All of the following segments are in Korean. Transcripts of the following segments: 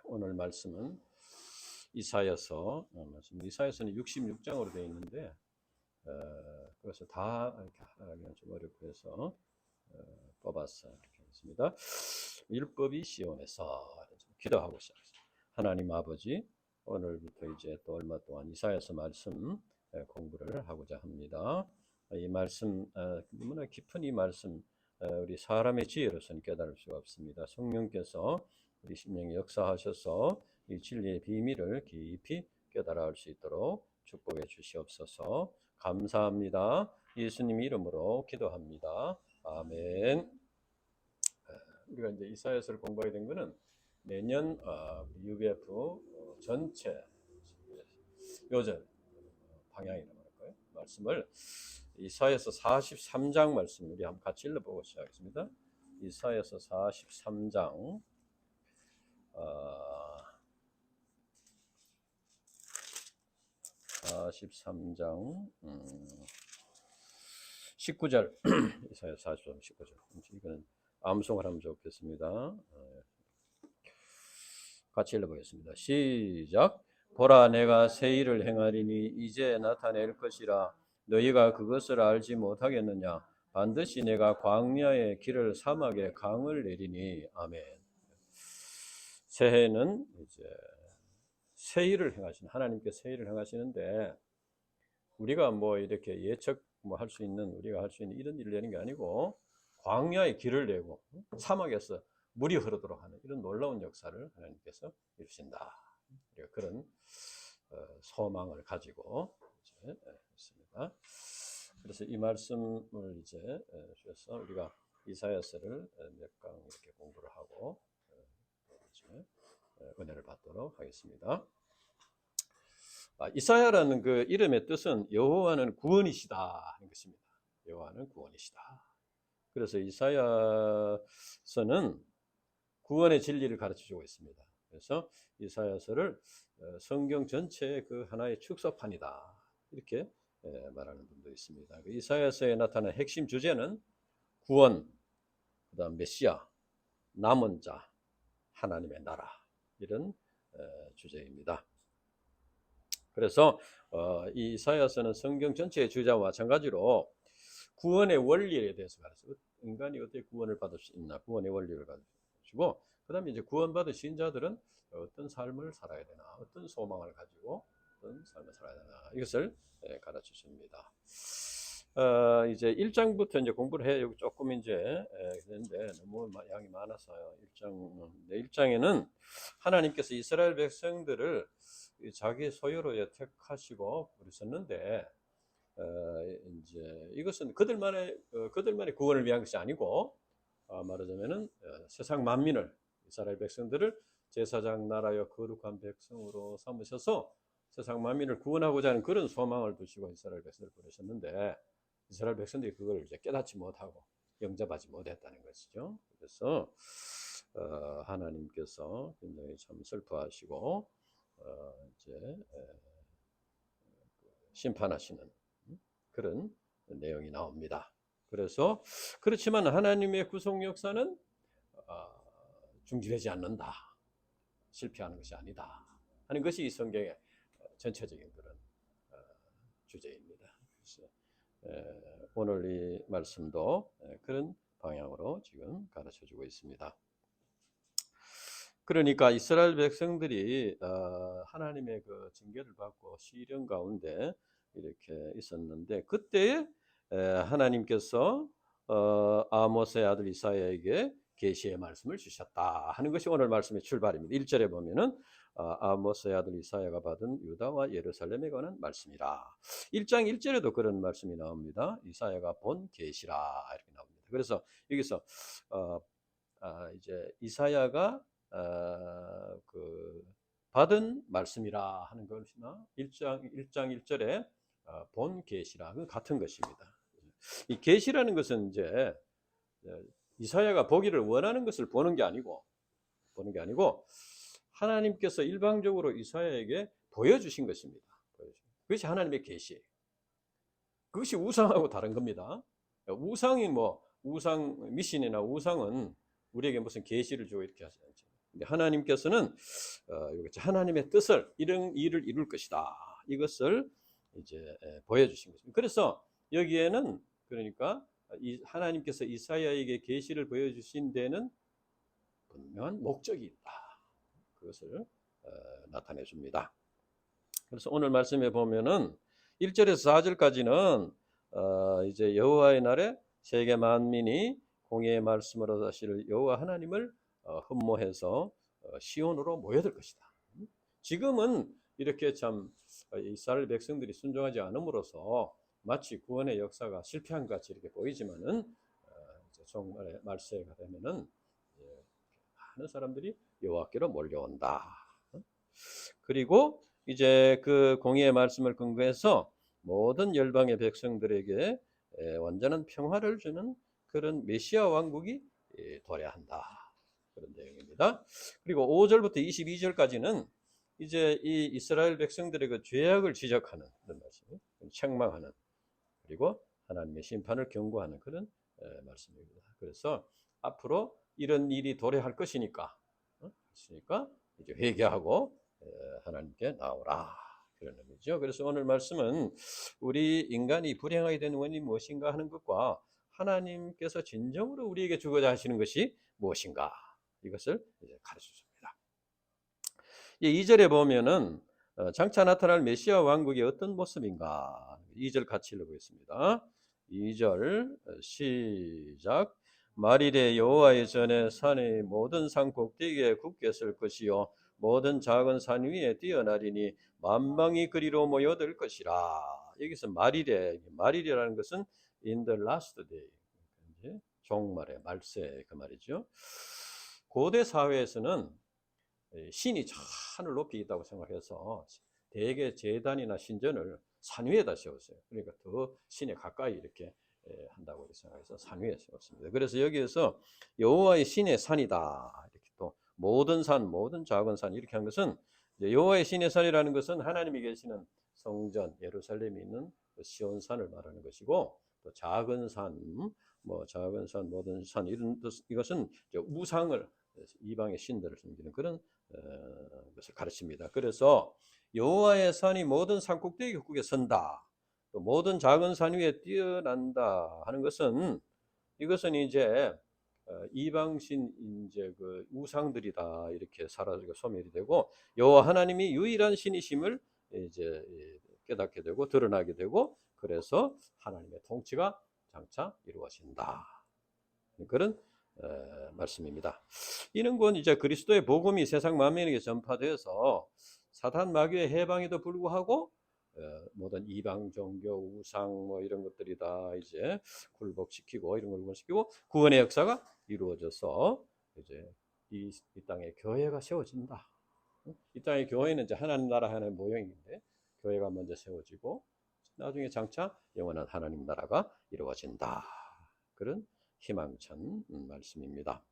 오늘 말씀은 이사야서 말씀. 이사야서는 66장으로 되어 있는데 그래서 다 이렇게 하기는 좀 어렵고 해서 뽑아서 이렇게 했습니다. 율법이 시온에서 기도하고 시작했습니다. 하나님 아버지, 오늘부터 이제 또 얼마 동안 이사야서 말씀 공부를 하고자 합니다. 이 말씀 너무나 깊은 이 말씀 우리 사람의 지혜로서는 깨달을 수가 없습니다. 성령께서 우리 심령에 역사하셔서 이 진리의 비밀을 깊이 깨달아 알 수 있도록 축복해 주시옵소서. 감사합니다. 예수님 이름으로 기도합니다. 아멘. 우리가 이제 이사야서를 공부하게 된 것은 내년 UBF 전체 요절 방향이라고 할까요? 말씀을 이사야서 43장 말씀 우리 한번 같이 읽어보고 시작하겠습니다. 이사야서 43장 19절 이사야서 43장 19절 이거는 암송을 하면 좋겠습니다. 같이 읽어보겠습니다. 시작. 보라, 내가 새 일을 행하리니 이제 나타낼 것이라. 너희가 그것을 알지 못하겠느냐? 반드시 내가 광야의 길을 사막에 강을 내리니. 아멘. 새해는 이제 새 일을 행하시는 하나님께 새 일을 행하시는데 우리가 뭐 이렇게 예측 뭐 할 수 있는 우리가 할 수 있는 이런 일을 내는 게 아니고 광야의 길을 내고 사막에서 물이 흐르도록 하는 이런 놀라운 역사를 하나님께서 이루신다. 그런 소망을 가지고 이제 있습니다. 그래서 이 말씀을 이제 주셔서 우리가 이사야서를 몇 강 이렇게 공부를 하고 이제 은혜를 받도록 하겠습니다. 이사야라는 그 이름의 뜻은 여호와는 구원이시다 하는 것입니다. 여호와는 구원이시다. 그래서 이사야서는 구원의 진리를 가르쳐주고 있습니다. 그래서 이사야서를 성경 전체의 그 하나의 축소판이다 이렇게 말하는 분도 있습니다. 이사야서에 나타난 핵심 주제는 구원, 그다음 메시아, 남은 자, 하나님의 나라 이런 주제입니다. 그래서 이 이사야서는 성경 전체의 주제와 마찬가지로 구원의 원리에 대해서 가르쳐요. 인간이 어떻게 구원을 받을 수 있나, 구원의 원리를 가르치고, 그 다음에 이제 구원받은 신자들은 어떤 삶을 살아야 되나, 어떤 소망을 가지고 어떤 삶을 살아야 되나, 이것을 가르쳐 줍니다. 이제 1장부터 이제 공부를 해요. 여기 조금 이제 했는데 너무 양이 많아서요. 1장에는 하나님께서 이스라엘 백성들을 자기 소유로 택하시고 부르셨는데 이제 이것은 그들만의 구원을 위한 것이 아니고 말하자면은 세상 만민을 이스라엘 백성들을 제사장 나라여 거룩한 백성으로 삼으셔서 세상 만민을 구원하고자 하는 그런 소망을 두시고 이스라엘 백성을 부르셨는데 이스라엘 백성들이 그걸 이제 깨닫지 못하고 영접하지 못했다는 것이죠. 그래서 하나님께서 굉장히 참 슬퍼하시고 이제 심판하시는 그런 내용이 나옵니다. 그래서 그렇지만 하나님의 구속 역사는 중지되지 않는다. 실패하는 것이 아니다 하는 것이 이 성경의 전체적인 그런 주제입니다. 그래서 오늘 이 말씀도 그런 방향으로 지금 가르쳐주고 있습니다. 그러니까 이스라엘 백성들이 하나님의 그 징계를 받고 시련 가운데 이렇게 있었는데 그때 하나님께서 아모스의 아들 이사야에게 계시의 말씀을 주셨다 하는 것이 오늘 말씀의 출발입니다. 1절에 보면은 아모스의 아들 이사야가 받은 유다와 예루살렘에 관한 말씀이라. 1장 1절에도 그런 말씀이 나옵니다. 이사야가 본 계시라 이렇게 나옵니다. 그래서 여기서 이제 이사야가 그 받은 말씀이라 하는 것이나 1장 1절에 본 계시라 같은 것입니다. 이 계시라는 것은 이제 이사야가 보기를 원하는 것을 보는 게 아니고 하나님께서 일방적으로 이사야에게 보여주신 것입니다. 그것이 하나님의 계시. 그것이 우상하고 다른 겁니다. 우상이 우상 미신이나 우상은 우리에게 무슨 계시를 주고 이렇게 하지 않죠. 하나님께서는 하나님의 뜻을 이런 일을 이룰 것이다. 이것을 이제 보여주신 것입니다. 그래서 여기에는 그러니까 하나님께서 이사야에게 계시를 보여주신 데는 분명한 목적이 있다. 그것을 나타내 줍니다. 그래서 오늘 말씀에 보면은 1절에서 4절까지는 이제 여호와의 날에 세계 만민이 공의의 말씀으로 사실 여호와 하나님을 흠모해서 시온으로 모여들 것이다. 지금은 이렇게 참 이스라엘 백성들이 순종하지 않음으로써 마치 구원의 역사가 실패한 것 같이 이렇게 보이지만은 정말 말세가 되면은 많은 사람들이 여호와께로 몰려온다. 그리고 이제 그 공의의 말씀을 근거해서 모든 열방의 백성들에게 완전한 평화를 주는 그런 메시아 왕국이 도래한다. 그런 내용입니다. 그리고 5절부터 22절까지는 이제 이 이스라엘 백성들의 그 죄악을 지적하는 그런 말씀, 책망하는, 그리고 하나님의 심판을 경고하는 그런 말씀입니다. 그래서 앞으로 이런 일이 도래할 것이니까, 이제 회개하고 하나님께 나오라, 그런 의미죠. 그래서 오늘 말씀은 우리 인간이 불행하게 되는 원인이 무엇인가 하는 것과 하나님께서 진정으로 우리에게 주고자 하시는 것이 무엇인가, 이것을 이제 가르쳐 줍니다. 2절에 보면은 장차 나타날 메시아 왕국이 어떤 모습인가, 2절 같이 읽어보겠습니다. 2절 시작. 말일에 여호와의 전에 산의 모든 산 꼭대기에 굳게 설 것이요 모든 작은 산 위에 뛰어나리니 만방이 그리로 모여들 것이라. 여기서 말일이라는 것은 in the last day, 종말의 말세 그 말이죠. 고대 사회에서는 신이 저 하늘 높이 있다고 생각해서 대개 제단이나 신전을 산 위에다 세웠어요. 그러니까 더 신에 가까이 이렇게 한다고 생각해서 산 위에 세웠습니다. 그래서 여기에서 여호와의 신의 산이다, 이렇게 또 모든 산, 모든 작은 산 이렇게 한 것은 여호와의 신의 산이라는 것은 하나님이 계시는 성전 예루살렘에 있는 시온산을 말하는 것이고, 또 작은 산, 작은 산, 모든 산 이것은 우상을, 이방의 신들을 섬기는 그런 것을 가르칩니다. 그래서 여호와의 산이 모든 산 꼭대기 국에 선다, 또 모든 작은 산 위에 뛰어난다 하는 것은, 이것은 이제 이방신 이제 그 우상들이다 이렇게 사라지고 소멸이 되고 여호와 하나님이 유일한 신이심을 이제 깨닫게 되고 드러나게 되고, 그래서 하나님의 통치가 장차 이루어진다, 그런 말씀입니다. 이는 곧 이제 그리스도의 복음이 세상 만민에게 전파되어서 사탄 마귀의 해방에도 불구하고 모든 이방 종교 우상 이런 것들이 다 이제 굴복시키고 이런 걸 굴복시키고 구원의 역사가 이루어져서 이제 이 땅에 교회가 세워진다. 이 땅의 교회는 이제 하나님 나라 하나의 모형인데 교회가 먼저 세워지고 나중에 장차 영원한 하나님 나라가 이루어진다, 그런 희망찬 말씀입니다.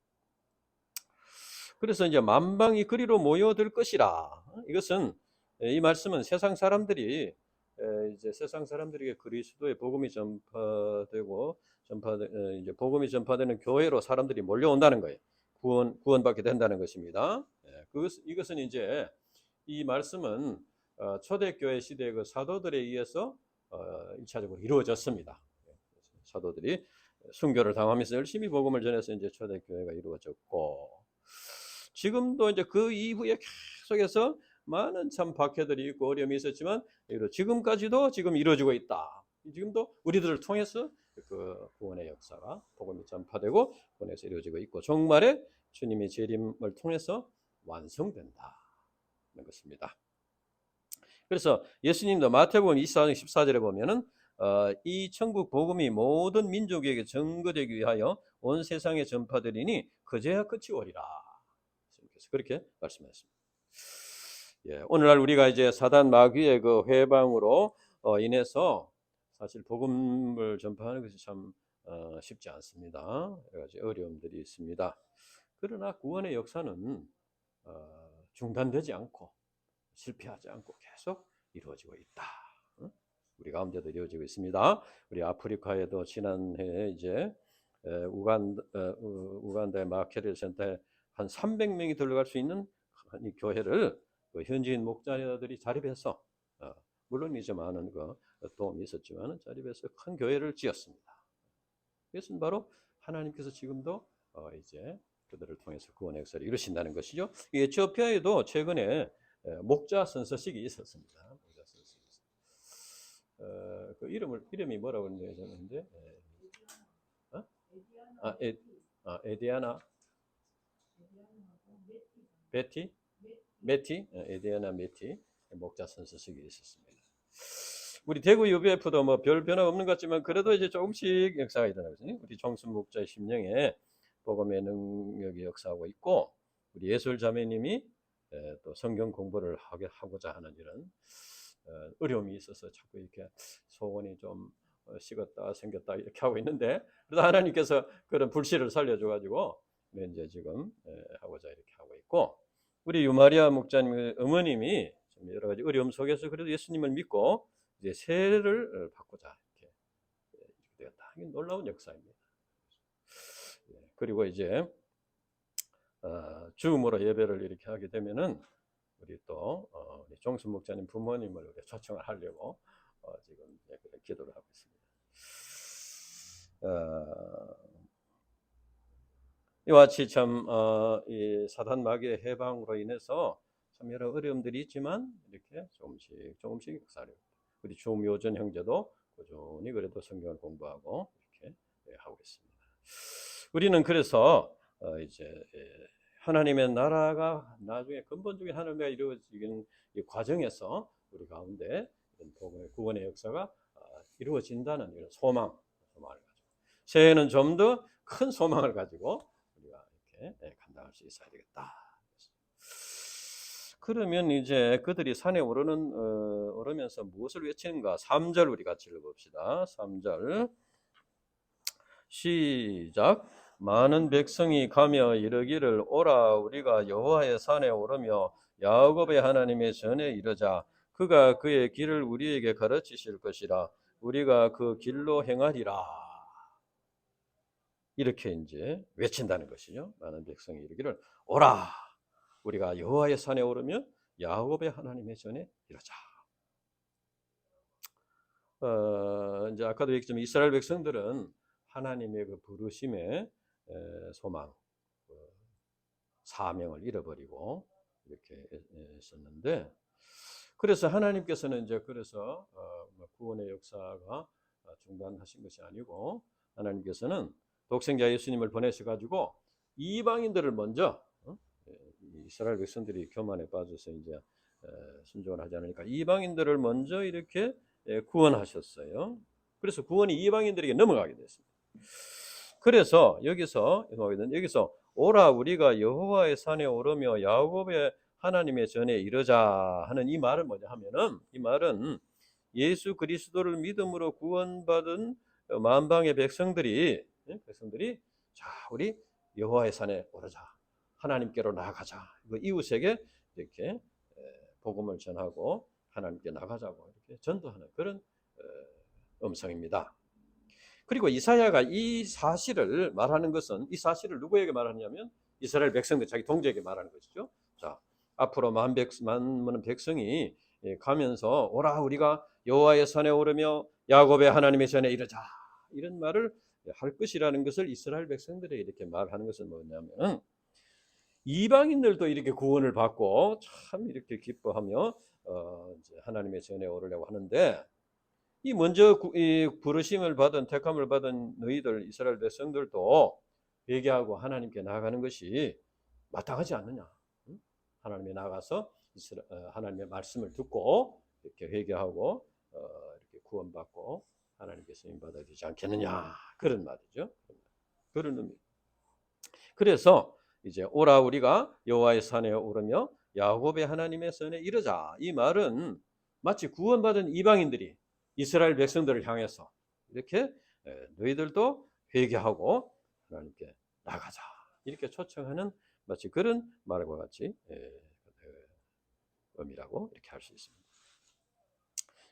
그래서 이제 만방이 그리로 모여들 것이라. 이것은 이 말씀은 세상 사람들이 이제 세상 사람들에게 그리스도의 복음이 전파되고 이제 복음이 전파되는 교회로 사람들이 몰려온다는 거예요. 구원받게 된다는 것입니다. 이것은 이제 이 말씀은 초대교회 시대의 그 사도들에 의해서 1차적으로 이루어졌습니다. 사도들이 순교를 당하면서 열심히 복음을 전해서 이제 초대교회가 이루어졌고, 지금도 이제 그 이후에 계속해서 많은 참 박해들이 있고 어려움이 있었지만 지금까지도 지금 이루어지고 있다. 지금도 우리들을 통해서 그 구원의 역사가 복음이 전파되고 구원에서 이루어지고 있고 종말에 주님의 재림을 통해서 완성된다는 것입니다. 그래서 예수님도 마태복음 24장 14절에 보면은 이 천국 복음이 모든 민족에게 증거되기 위하여 온 세상에 전파되리니 그제야 끝이 오리라. 그렇게 말씀하셨습니다. 오늘날 우리가 이제 사단 마귀의 그 회방으로 인해서 사실 복음을 전파하는 것이 참 쉽지 않습니다. 여러 가지 어려움들이 있습니다. 그러나 구원의 역사는 중단되지 않고 실패하지 않고 계속 이루어지고 있다. 우리 가운데도 이루어지고 있습니다. 우리 아프리카에도 지난해 이제 우간다의 마케릴 센터에 한 300명이 들어갈 수 있는 이 교회를 그 현지인 목자들이 자립해서 물론 이제 많은 그 도움이 있었지만 자립해서 큰 교회를 지었습니다. 이것은 바로 하나님께서 지금도 이제 그들을 통해서 구원의 역사를 이루신다는 것이죠. 에티오피아에도 최근에 목자 선서식이 있었습니다. 목자 선서식이 그 이름이 뭐라고 했는데 에디아나 메티 에디아나 메티 목자 선서식이 있었습니다. 우리 대구 UBF도 뭐 별 변화 없는 것 같지만 그래도 이제 조금씩 역사가 일어나고 있어요. 우리 정순 목자의 심령에 복음의 능력이 역사하고 있고, 우리 예술 자매님이 또 성경 공부를 하고자 하는 이런 어려움이 있어서 자꾸 이렇게 소원이 좀 식었다 생겼다 이렇게 하고 있는데, 그래도 하나님께서 그런 불씨를 살려줘가지고 이제 지금 하고자 이렇게 하고 있고, 우리 유마리아 목자님 어머님이 여러 가지 어려움 속에서 그래도 예수님을 믿고 이제 세례를 받고자 이렇게 되었다. 이게 놀라운 역사입니다. 그리고 이제 죽음으로 예배를 이렇게 하게 되면은 우리 또 우리 종순 목자님 부모님을 우리 초청을 하려고 지금 기도를 하고 있습니다. 이와 같이 참 이 사단 마귀의 해방으로 인해서 참 여러 어려움들이 있지만 이렇게 조금씩 역사를 우리 주묘전 형제도 꾸준히 그래도 성경을 공부하고 이렇게 하고 있습니다. 우리는 그래서 이제 하나님의 나라가 나중에 근본적인 하나님의 이루어지는 이 과정에서 우리 가운데 복음의 구원의 역사가 이루어진다는 이런 소망을 가지고 새해는 좀 더 큰 소망을 가지고 우리가 이렇게 감당할 수 있어야 되겠다. 그러면 이제 그들이 산에 오르면서 무엇을 외치는가? 3절 우리 같이 읽어봅시다. 3절 시작. 많은 백성이 가며 이르기를 오라 우리가 여호와의 산에 오르며 야곱의 하나님의 전에 이르자. 그가 그의 길을 우리에게 가르치실 것이라. 우리가 그 길로 행하리라. 이렇게 이제 외친다는 것이죠. 많은 백성이 이르기를 오라 우리가 여호와의 산에 오르며 야곱의 하나님의 전에 이르자. 이제 아까도 얘기했지만 이스라엘 백성들은 하나님의 그 부르심의 소망, 사명을 잃어버리고 이렇게 했었는데, 그래서 하나님께서는 이제 그래서 구원의 역사가 중단하신 것이 아니고 하나님께서는 독생자 예수님을 보내셔가지고 이방인들을 먼저 이스라엘 백성들이 교만에 빠져서 이제 순종을 하지 않으니까 이방인들을 먼저 이렇게 구원하셨어요. 그래서 구원이 이방인들에게 넘어가게 됐습니다. 그래서 여기서 오라 우리가 여호와의 산에 오르며 야곱의 하나님의 전에 이르자 하는 이 말은 뭐냐 하면은, 이 말은 예수 그리스도를 믿음으로 구원받은 만방의 백성들이 자 우리 여호와의 산에 오르자, 하나님께로 나아가자, 이웃에게 이렇게 복음을 전하고 하나님께 나가자고 이렇게 전도하는 그런 음성입니다. 그리고 이사야가 이 사실을 말하는 것은, 이 사실을 누구에게 말하냐면 이스라엘 백성들, 자기 동족에게 말하는 것이죠. 자, 앞으로 많은 백성이 가면서 오라 우리가 여호와의 산에 오르며 야곱의 하나님의 전에 이르자, 이런 말을 할 것이라는 것을 이스라엘 백성들에게 이렇게 말하는 것은 뭐냐면, 이방인들도 이렇게 구원을 받고 참 이렇게 기뻐하며 이제 하나님의 전에 오르려고 하는데, 이 먼저 이 부르심을 받은, 택함을 받은 너희들 이스라엘 백성들도 회개하고 하나님께 나아가는 것이 마땅하지 않느냐? 하나님께 나가서 하나님의 말씀을 듣고 이렇게 회개하고 이렇게 구원받고 하나님께 쓰임 받아야 되지 않겠느냐? 그런 말이죠. 그런 의미. 그래서 이제 오라 우리가 여호와의 산에 오르며 야곱의 하나님의 전에 이르자. 이 말은 마치 구원받은 이방인들이 이스라엘 백성들을 향해서 이렇게 너희들도 회개하고 하나님께 나가자, 이렇게 초청하는 마치 그런 말과 같이 의미라고 이렇게 할 수 있습니다.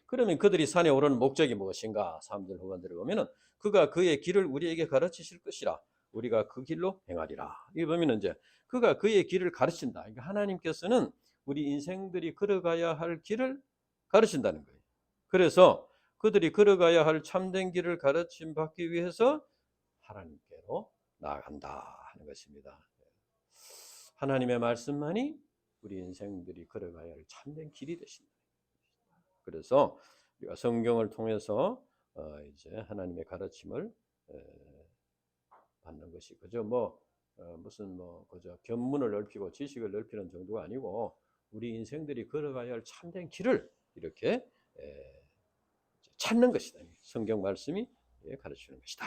그러면 그들이 산에 오르는 목적이 무엇인가? 3절 후반들을 보면은 그가 그의 길을 우리에게 가르치실 것이라. 우리가 그 길로 행하리라. 이거 보면 이제 그가 그의 길을 가르친다. 그러니까 하나님께서는 우리 인생들이 걸어가야 할 길을 가르친다는 거예요. 그래서 그들이 걸어가야 할 참된 길을 가르침 받기 위해서 하나님께로 나아간다 하는 것입니다. 하나님의 말씀만이 우리 인생들이 걸어가야 할 참된 길이 되신다. 그래서 우리가 성경을 통해서 이제 하나님의 가르침을 받는 것이 그저 무슨 그저 견문을 넓히고 지식을 넓히는 정도가 아니고 우리 인생들이 걸어가야 할 참된 길을 이렇게 찾는 것이다. 성경 말씀이 가르치는 것이다.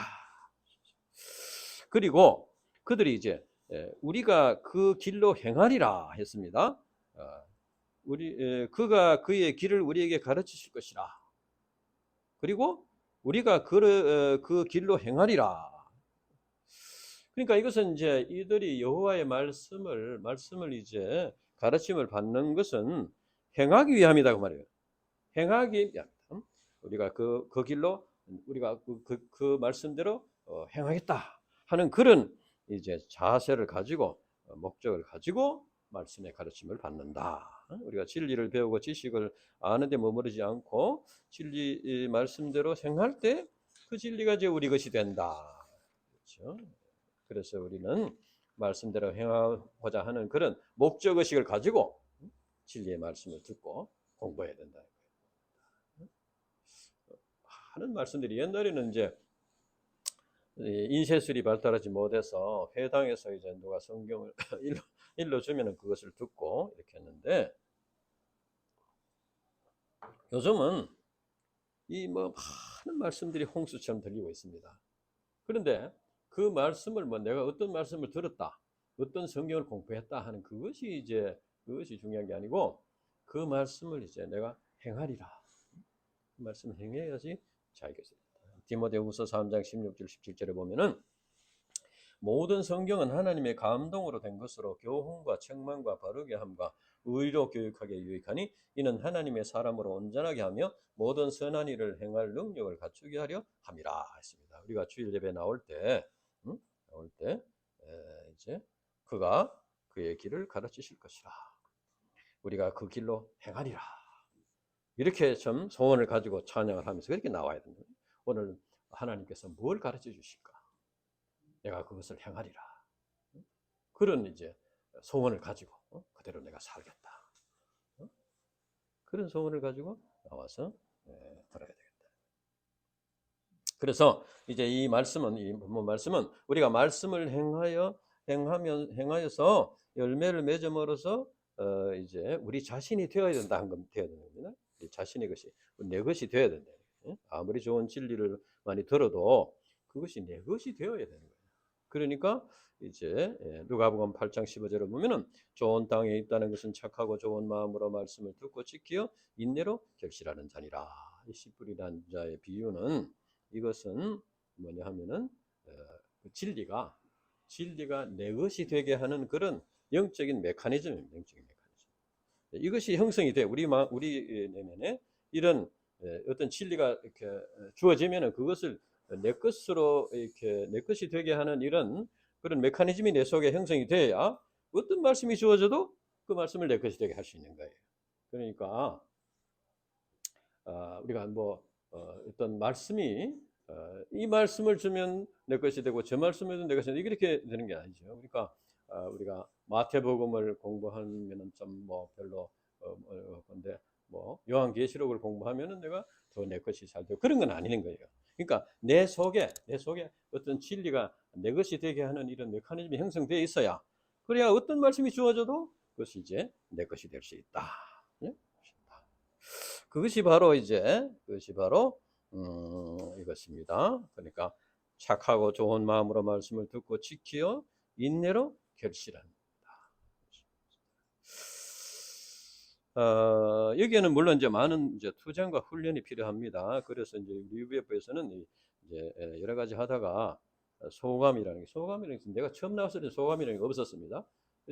그리고 그들이 이제 우리가 그 길로 행하리라 했습니다. 그가 그의 길을 우리에게 가르치실 것이라. 그리고 우리가 그 길로 행하리라. 그러니까 이것은 이제 이들이 여호와의 말씀을 이제 가르침을 받는 것은 행하기 위함이다 그 말이에요. 행하기 위함. 우리가 그 길로 우리가 그 말씀대로 행하겠다 하는 그런 이제 자세를 가지고 목적을 가지고 말씀의 가르침을 받는다. 우리가 진리를 배우고 지식을 아는데 머무르지 않고 진리 말씀대로 행할 때 그 진리가 이제 우리 것이 된다. 그렇죠? 그래서 우리는 말씀대로 행하고자 하는 그런 목적의식을 가지고 진리의 말씀을 듣고 공부해야 된다. 하는 말씀들이 옛날에는 이제 인쇄술이 발달하지 못해서 회당에서 이제 누가 성경을 일러주면 그것을 듣고 이렇게 했는데 요즘은 이 많은 말씀들이 홍수처럼 들리고 있습니다. 그런데 그 말씀을 내가 어떤 말씀을 들었다, 어떤 성경을 공부했다 하는 그것이 중요한 게 아니고 그 말씀을 이제 내가 행하리라. 그 말씀을 행해야지 자기가 디모데후서 3장 16절 17절에 보면은 모든 성경은 하나님의 감동으로 된 것으로 교훈과 책망과 바르게 함과 의로 교육하게 유익하니 이는 하나님의 사람으로 온전하게 하며 모든 선한 일을 행할 능력을 갖추게 하려 함이라 했습니다. 우리가 주일 예배 나올 때 이제 그가 그의 길을 가르치실 것이라. 우리가 그 길로 행하리라. 이렇게 좀 소원을 가지고 찬양을 하면서 그렇게 나와야 됩니다. 오늘 하나님께서 뭘 가르쳐 주실까? 내가 그것을 행하리라. 그런 이제 소원을 가지고 그대로 내가 살겠다. 그런 소원을 가지고 나와서 걸어야 되겠다. 그래서 이제 이 본문 말씀은 우리가 말씀을 행하여서 열매를 맺음으로써 이제 우리 자신이 되어야 된다 한 건 되어야 됩니다. 우리 자신의 것이 내 것이 되어야 된다. 아무리 좋은 진리를 많이 들어도 그것이 내 것이 되어야 되는 거예요. 그러니까 이제 누가복음 8장 15절을 보면은 좋은 땅에 있다는 것은 착하고 좋은 마음으로 말씀을 듣고 지키어 인내로 결실하는 자니라. 이 씨 뿌리란 자의 비유는 이것은 뭐냐 하면은 그 진리가 내 것이 되게 하는 그런 영적인 메커니즘입니다. 영적인 메커니즘. 이것이 형성이 돼 우리 내면에 이런 어떤 진리가 이렇게 주어지면은 그것을 내 것으로 이렇게 내 것이 되게 하는 이런 그런 메커니즘이 내 속에 형성이 돼야 어떤 말씀이 주어져도 그 말씀을 내 것이 되게 할 수 있는 거예요. 그러니까 우리가 어떤 말씀이 이 말씀을 주면 내 것이 되고 저 말씀을 주면 내 것이 되고 이렇게 되는 게 아니죠. 그러니까 우리가 마태복음을 공부하면은 좀 별로 근데 요한계시록을 공부하면은 내가 더 내 것이 잘 되고 그런 건 아닌 거예요. 그러니까 내 속에 어떤 진리가 내 것이 되게 하는 이런 메커니즘이 형성되어 있어야 그래야 어떤 말씀이 주어져도 그것이 이제 내 것이 될 수 있다. 예? 그것이 바로 이것입니다. 그러니까 착하고 좋은 마음으로 말씀을 듣고 지키어 인내로 결실한다. 여기에는 물론 이제 많은 투쟁과 훈련이 필요합니다. 그래서 이제 UBF에서는 이제 여러 가지 하다가 소감이라는 게 내가 처음 나왔을 때 소감이라는 게 없었습니다.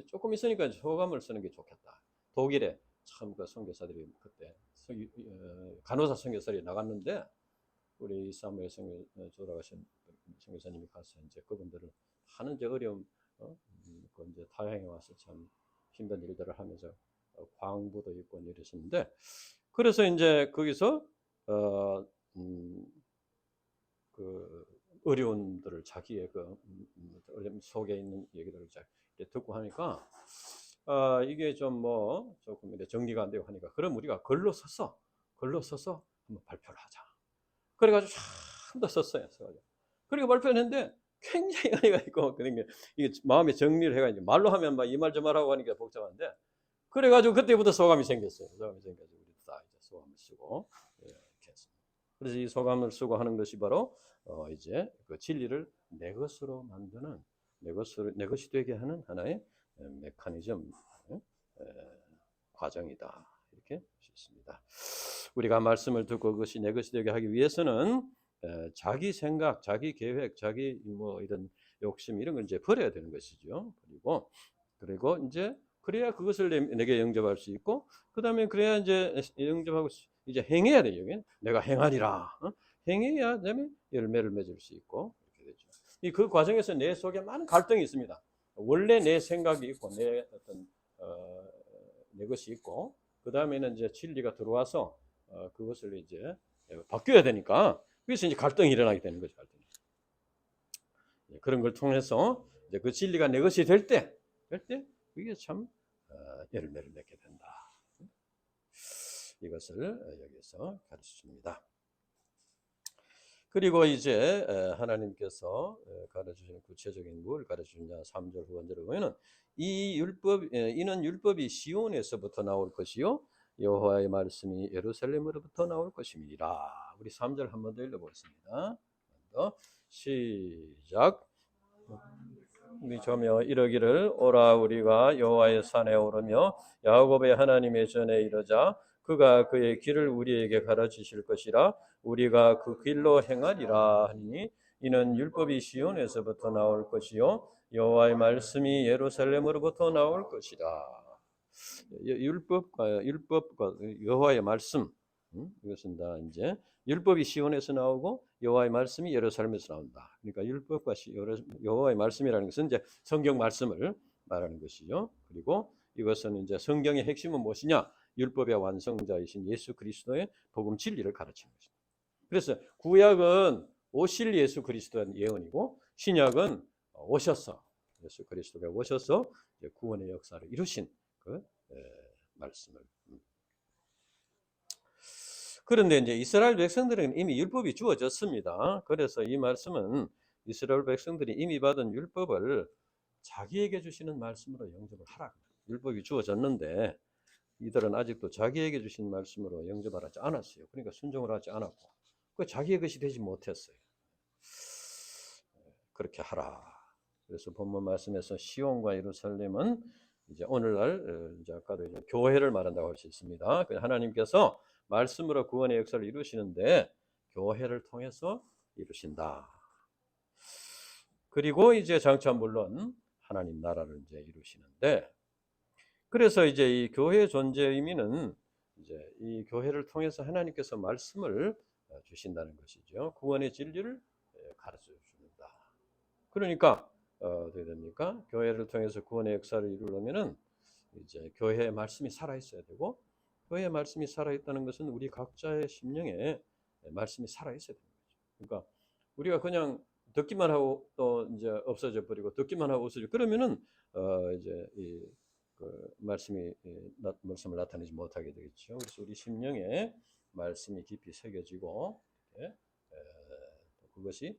조금 있으니까 소감을 쓰는 게 좋겠다. 독일에 참 그 선교사들이 그때 간호사 선교사들이 나갔는데 우리 사무엘 돌아가신 선교사님이 가서 이제 그분들을 많은 이제 어려움, 그 이제 타향에 와서 참 힘든 일들을 하면서 광부도 있고 이랬었는데, 그래서 이제 거기서 어, 음, 그 어려움들을 자기의 그 어려움 속에 있는 얘기들을 듣고 하니까 이게 좀 뭐 조금 이제 정리가 안 되고 하니까, 그럼 우리가 글로 서서 한번 발표를 하자. 그래가지고 참더 썼어요. 그리고 발표를 했는데 굉장히 의미가 있고, 그러니까 이게 마음에 정리를 해가지고 말로 하면 막 이 말 저 말하고 하니까 복잡한데, 그래가지고 그때부터 소감이 생겼어요. 소감이 생겨서 우리 다 이제 소감을 쓰고 이렇게 했습니다. 그래서 이 소감을 쓰고 하는 것이 바로 이제 그 진리를 내 것으로 만드는, 내 것이 되게 하는 하나의 메커니즘, 과정이다, 이렇게 볼 수 있습니다. 우리가 말씀을 듣고 그것이 내 것이 되게 하기 위해서는 자기 생각, 자기 계획, 자기 뭐 이런 욕심 이런 걸 이제 버려야 되는 것이죠. 그리고 이제 그래야 그것을 내게 영접할 수 있고, 그 다음에 그래야 이제 영접하고 이제 행해야 돼요. 내가 행하리라. 행해야 되면 열매를 맺을 수 있고, 이렇게 되죠. 그 과정에서 내 속에 많은 갈등이 있습니다. 원래 내 생각이 있고, 내 어떤 내 것이 있고, 그 다음에는 이제 진리가 들어와서 그것을 이제 바뀌어야 되니까, 그래서 이제 갈등이 일어나게 되는 거죠. 갈등이. 그런 걸 통해서 이제 그 진리가 내 것이 될 때 그게 참 열매를 맺게 된다. 이것을 여기서 가르쳐 줍니다. 그리고 이제 하나님께서 가르쳐주는 구체적인 뭘 가르쳐주냐, 3절 후반절에 보면은 이는 율법이 시온에서부터 나올 것이요 여호와의 말씀이 예루살렘으로부터 나올 것입니다. 우리 3절 한 번 더 읽어보겠습니다. 시작. 우리 저며 이르기를 오라 우리가 여호와의 산에 오르며 야곱의 하나님의 전에 이르자 그가 그의 길을 우리에게 가르치실 것이라 우리가 그 길로 행하리라 하니 이는 율법이 시온에서부터 나올 것이요 여호와의 말씀이 예루살렘으로부터 나올 것이다. 율법과 여호와의 말씀, 이것은 다 이제 율법이 시온에서 나오고 여호와의 말씀이 예루살렘에서 나온다. 그러니까 율법과 여호와의 말씀이라는 것은 이제 성경 말씀을 말하는 것이죠. 그리고 이것은 이제 성경의 핵심은 무엇이냐? 율법의 완성자이신 예수 그리스도의 복음 진리를 가르치는 것입니다. 그래서 구약은 오실 예수 그리스도의 예언이고, 신약은 오셔서 예수 그리스도가 오셔서 구원의 역사를 이루신 그 말씀을. 그런데 이제 이스라엘 백성들은 이미 율법이 주어졌습니다. 그래서 이 말씀은 이스라엘 백성들이 이미 받은 율법을 자기에게 주시는 말씀으로 영접을 하라. 율법이 주어졌는데 이들은 아직도 자기에게 주신 말씀으로 영접을 하지 않았어요. 그러니까 순종을 하지 않았고, 그 자기의 것이 되지 못했어요. 그렇게 하라. 그래서 본문 말씀에서 시온과 예루살렘은 이제 오늘날 이제 아까도 이제 교회를 말한다고 할 수 있습니다. 하나님께서 말씀으로 구원의 역사를 이루시는데 교회를 통해서 이루신다. 그리고 이제 장차 물론 하나님 나라를 이제 이루시는데, 그래서 이제 이 교회의 존재 의미는 이제 이 교회를 통해서 하나님께서 말씀을 주신다는 것이죠. 구원의 진리를 가르쳐 주신다. 그러니까 어떻게 됩니까? 교회를 통해서 구원의 역사를 이루려면은 이제 교회의 말씀이 살아 있어야 되고, 교회의 말씀이 살아 있다는 것은 우리 각자의 심령에 말씀이 살아 있어야 되는 거죠. 그러니까 우리가 그냥 듣기만 하고 또 이제 없어져 버리고 듣기만 하고 없어져, 그러면은 이제 그 말씀을 나타내지 못하게 되겠죠. 그래서 우리 심령에 말씀이 깊이 새겨지고 그것이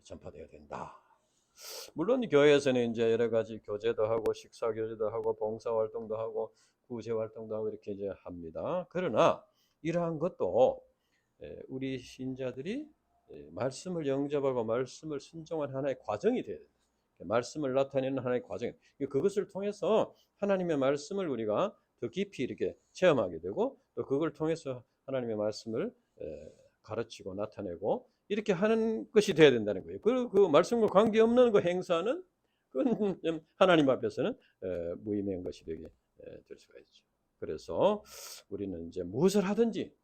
전파되어야 된다. 물론 교회에서는 이제 여러 가지 교제도 하고 식사 교제도 하고 봉사 활동도 하고 구제 활동도 하고 이렇게 이제 합니다. 그러나 이러한 것도 우리 신자들이 말씀을 영접하고 말씀을 순종한 하나의 과정이 되어야 된다. 말씀을 나타내는 하나의 과정. 그것을 통해서 하나님의 말씀을 우리가 더 깊이 이렇게 체험하게 되고, 또 그걸 통해서 하나님의 말씀을 가르치고 나타내고 이렇게 하는 것이 돼야 된다는 거예요. 그 말씀과 관계없는 그 행사는 그건 하나님 앞에서는 무의미한 것이 되게 될 수가 있죠. 그래서 우리는 이제 무엇을 하든지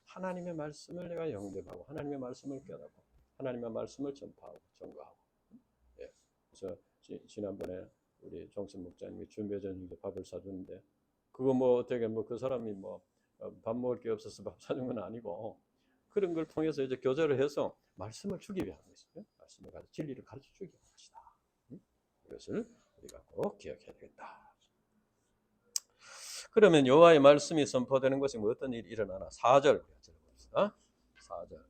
하나님의 말씀을 내가 영접하고 하나님의 말씀을 깨닫고 하나님의 말씀을 전파하고 전가하고 지난번에 우리 정신 목사님이 준비해준 밥을 사주는데 그거 뭐 어떻게 뭐 그 사람이 뭐 밥 먹을 게 없어서 밥 사준 건 아니고 그런 걸 통해서 이제 교제를 해서 말씀을 주기 위한 것이죠. 말씀을 가지고 진리를 가르쳐 주기 위한 것이다. 이것을 우리가 꼭 기억해야 되겠다. 그러면 여호와의 말씀이 선포되는 것이 뭐 어떤 일이 일어나나? 4절 봅시다. 4절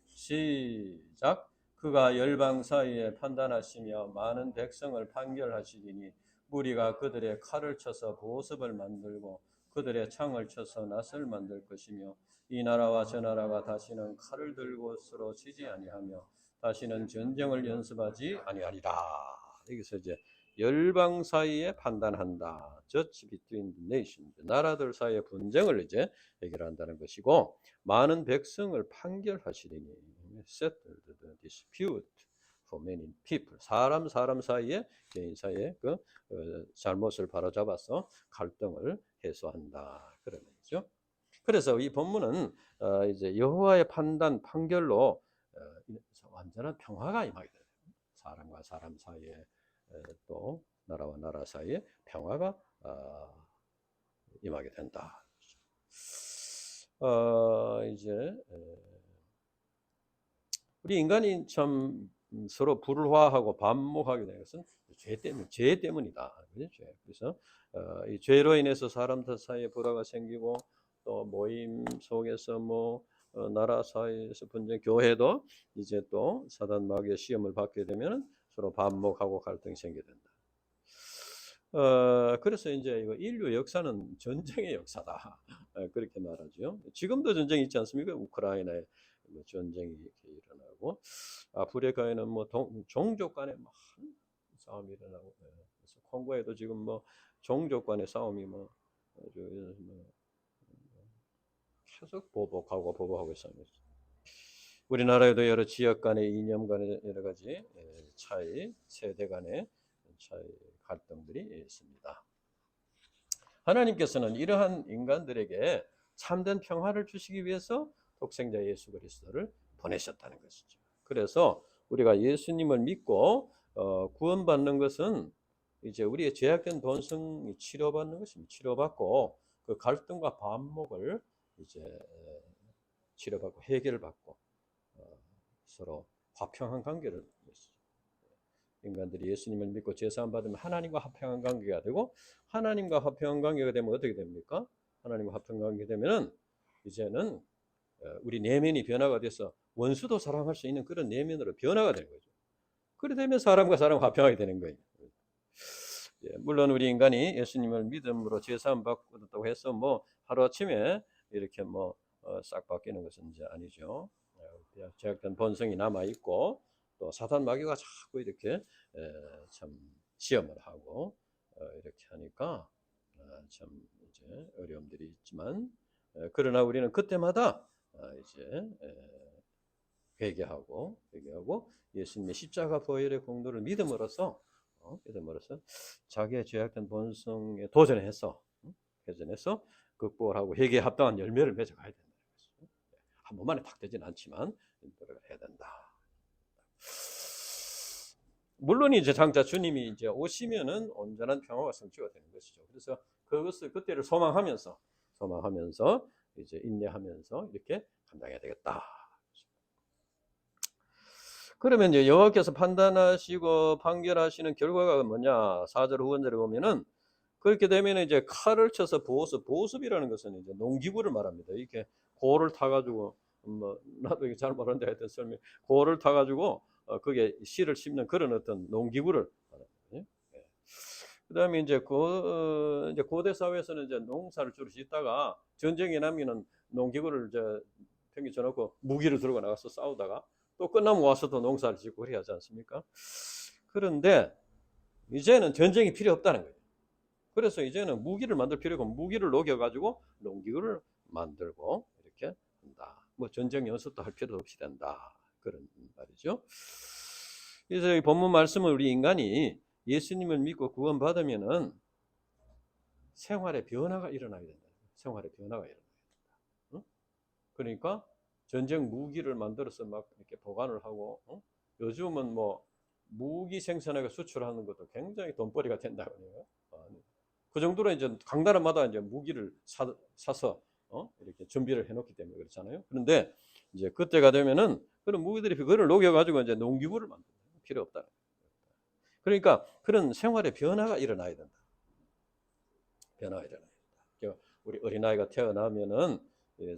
시작. 그가 열방 사이에 판단하시며 많은 백성을 판결하시리니 무리가 그들의 칼을 쳐서 보습을 만들고 그들의 창을 쳐서 낫을 만들 것이며 이 나라와 저 나라가 다시는 칼을 들고 서로 치지 아니하며 다시는 전쟁을 연습하지 아니하리라. 여기서 이제 열방 사이에 판단한다. Judge between the nations. 나라들 사이의 분쟁을 이제 해결한다는 것이고 많은 백성을 판결하시리니 settle the dispute for many people. 사람 사이에 개인 사이에 그 잘못을 바로잡아서 갈등을 해소한다. 그런 거죠. 그래서 이 본문은 이제 여호와의 판결로 완전한 평화가 임하게 돼요. 사람과 사람 사이에 또 나라와 나라 사이에 평화가 임하게 된다. 이제 우리 인간이 참 서로 불화하고 반목하게 되는 것은 죄 때문이다. 그래서 이 죄로 인해서 사람들 사이에 불화가 생기고 또 모임 속에서 뭐 나라 사이에서 분쟁, 교회도 이제 또 사단 마귀의 시험을 받게 되면 서로 반목하고 갈등이 생기게 된다. 그래서 이제 이거 인류 역사는 전쟁의 역사다. 그렇게 말하죠. 지금도 전쟁이 있지 않습니까? 우크라이나에 뭐 전쟁이 이렇게 일어나고 아프리카에는 뭐 종족 간의 뭐 싸움이 일어나고 그래서 콩고에도 지금 뭐 종족 간의 싸움이 뭐 계속 보복하고 있습니다. 우리나라에도 여러 지역 간의 이념 간의 여러 가지 차이, 세대 간의 차이, 갈등들이 있습니다. 하나님께서는 이러한 인간들에게 참된 평화를 주시기 위해서 독생자 예수 그리스도를 보내셨다는 것이죠. 그래서 우리가 예수님을 믿고 구원받는 것은 이제 우리의 죄악된 본성이 치료받는 것입니다. 치료받고 그 갈등과 반목을 이제 치료받고 해결받고 서로 화평한 관계를 인간들이 예수님을 믿고 죄사함 받으면 하나님과 화평한 관계가 되고 하나님과 화평한 관계가 되면 어떻게 됩니까? 하나님과 화평한 관계가 되면은 이제는 우리 내면이 변화가 돼서 원수도 사랑할 수 있는 그런 내면으로 변화가 되는 거죠. 그래 되면 사람과 사람 화평하게 되는 거예요. 물론 우리 인간이 예수님을 믿음으로 죄사함 받고 해서 뭐 하루아침에 이렇게 뭐 싹 바뀌는 것은 이제 아니죠. 죄악된 본성이 남아 있고 또 사단 마귀가 자꾸 이렇게 참 시험을 하고 이렇게 하니까 참 이제 어려움들이 있지만 그러나 우리는 그때마다 이제 회개하고 예수님의 십자가 보혈의 공로를 믿음으로써 자기의 죄악된 본성에 도전해서 극복을 하고 회개에 합당한 열매를 맺어가야 된다는 것이죠. 한 번만에 탁 되진 않지만 노력을 해야 된다. 물론 이제 장차 주님이 이제 오시면은 온전한 평화가 성취가 되는 것이죠. 그래서 그때를 소망하면서 이제 인내하면서 이렇게 감당해야 되겠다. 그러면 이제 여호와께서 판단하시고 판결하시는 결과가 뭐냐? 4절 후반절에 보면은 그렇게 되면 이제 칼을 쳐서 보습이라는 것은 이제 농기구를 말합니다. 이렇게 고를 타가지고 뭐 나도 이게 잘 모르는데 하여튼 설명 고를 타가지고 그게 씨를 심는 그런 어떤 농기구를 말합니다. 그다음에 이제 이제 고대 사회에서는 이제 농사를 주로 짓다가 전쟁이 나면은 농기구를 이제 팽개쳐놓고 무기를 들고 나가서 싸우다가 또 끝나면 와서 또 농사를 짓고 그래야 하지 않습니까? 그런데 이제는 전쟁이 필요 없다는 거예요. 그래서 이제는 무기를 만들 필요가 없고 무기를 녹여가지고 농기구를 만들고 이렇게 한다. 뭐 전쟁 연습도 할 필요 없이 된다. 그런 말이죠. 그래서 이 본문 말씀은 우리 인간이 예수님을 믿고 구원받으면은 생활의 변화가 일어나야 된다. 생활의 변화가 일어나야 된다. 응? 그러니까 전쟁 무기를 만들어서 막 이렇게 보관을 하고 요즘은 뭐 무기 생산하고 수출하는 것도 굉장히 돈벌이가 된다고 해요. 그 정도로 이제 각 나라마다 이제 무기를 사서 이렇게 준비를 해놓기 때문에 그렇잖아요. 그런데 이제 그때가 되면은 그런 무기들이 그거를 녹여가지고 이제 농기구를 만든다. 필요 없다. 그러니까 그런 생활의 변화가 일어나야 된다. 변화가 일어나야 된다. 우리 어린아이가 태어나면은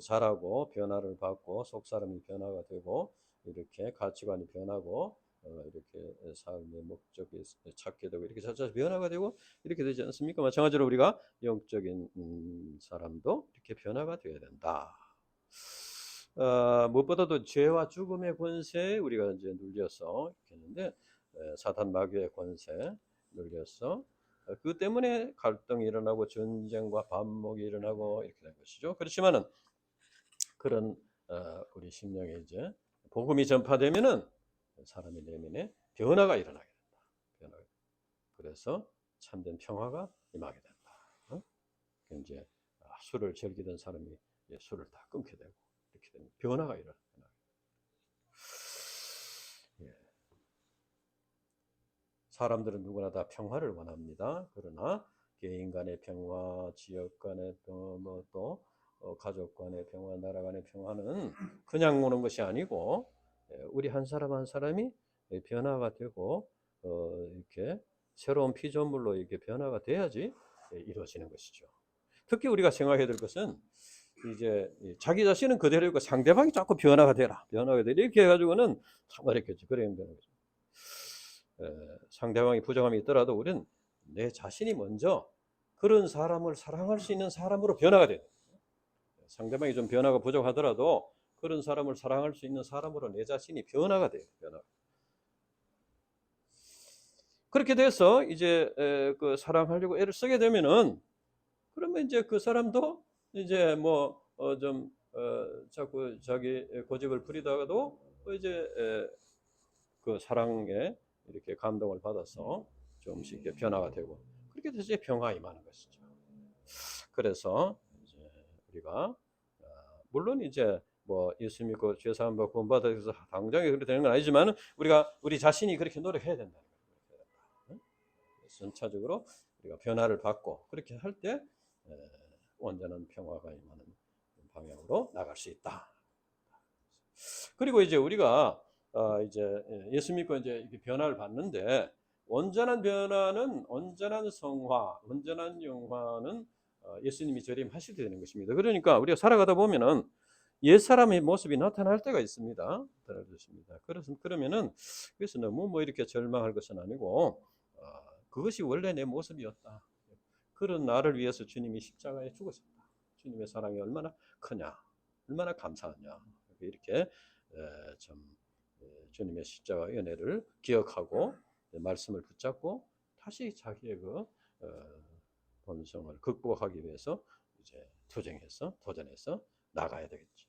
자라고 변화를 받고 속사람이 변화가 되고 이렇게 가치관이 변하고 이렇게 삶의 목적이 찾게 되고 이렇게 자주 변화가 되고 이렇게 되지 않습니까? 마찬가지로 우리가 영적인 사람도 이렇게 변화가 되어야 된다. 무엇보다도 죄와 죽음의 권세에 우리가 이제 눌려서 했는데 사탄 마귀의 권세 눌려서 그 때문에 갈등이 일어나고 전쟁과 반목이 일어나고 이렇게 된 것이죠. 그렇지만은 그런 우리 심령에 이제 복음이 전파되면은 사람의 내면에 변화가 일어나게 된다. 변화가. 그래서 참된 평화가 임하게 된다. 이제 술을 즐기던 사람이 술을 다 끊게 되고 이렇게 되는 변화가 일어난다. 사람들은 누구나 다 평화를 원합니다. 그러나 개인 간의 평화, 지역 간의 평화, 또 가족 간의 평화, 나라 간의 평화는 그냥 오는 것이 아니고 우리 한 사람 한 사람이 변화가 되고 이렇게 새로운 피조물로 이렇게 변화가 돼야지 이루어지는 것이죠. 특히 우리가 생각해야 될 것은 이제 자기 자신은 그대로이고 상대방이 자꾸 변화가 되라, 변화가 되라 이렇게 해가지고는 참 어렵겠죠. 그래야 되는 거죠. 상대방이 부정함이 있더라도 우리는 내 자신이 먼저 그런 사람을 사랑할 수 있는 사람으로 변화가 돼요. 상대방이 좀 변화가 부족하더라도 그런 사람을 사랑할 수 있는 사람으로 내 자신이 변화가 돼요. 변화. 그렇게 돼서 이제 그 사랑하려고 애를 쓰게 되면은 그러면 이제 그 사람도 이제 뭐 좀 자꾸 자기 고집을 부리다가도 이제 그 사랑에 이렇게 감동을 받아서 조금씩 변화가 되고 그렇게 돼서 이제 평화 임하는 것이죠. 그래서 이제 우리가 물론 이제 뭐 예수 믿고 죄 사함 받고 구원받아 서 당장에 그렇게 되는 건 아니지만 우리가 우리 자신이 그렇게 노력해야 된다. 전차적으로 우리가 변화를 받고 그렇게 할 때 온전한 평화가 임하는 방향으로 나갈 수 있다. 그리고 이제 우리가 이제 예수 믿고 이제 변화를 받는데 온전한 변화는 온전한 성화, 온전한 영화는 예수님이 재림하실 때 되는 것입니다. 그러니까 우리가 살아가다 보면은 옛 사람의 모습이 나타날 때가 있습니다. 그러면은 그래서 너무 뭐 이렇게 절망할 것은 아니고 그것이 원래 내 모습이었다. 그런 나를 위해서 주님이 십자가에 죽으셨다. 주님의 사랑이 얼마나 크냐, 얼마나 감사하냐. 이렇게 참 주님의 십자가의 은혜를 기억하고 말씀을 붙잡고 다시 자기의 그 본성을 극복하기 위해서 이제 도전해서 나가야 되겠지.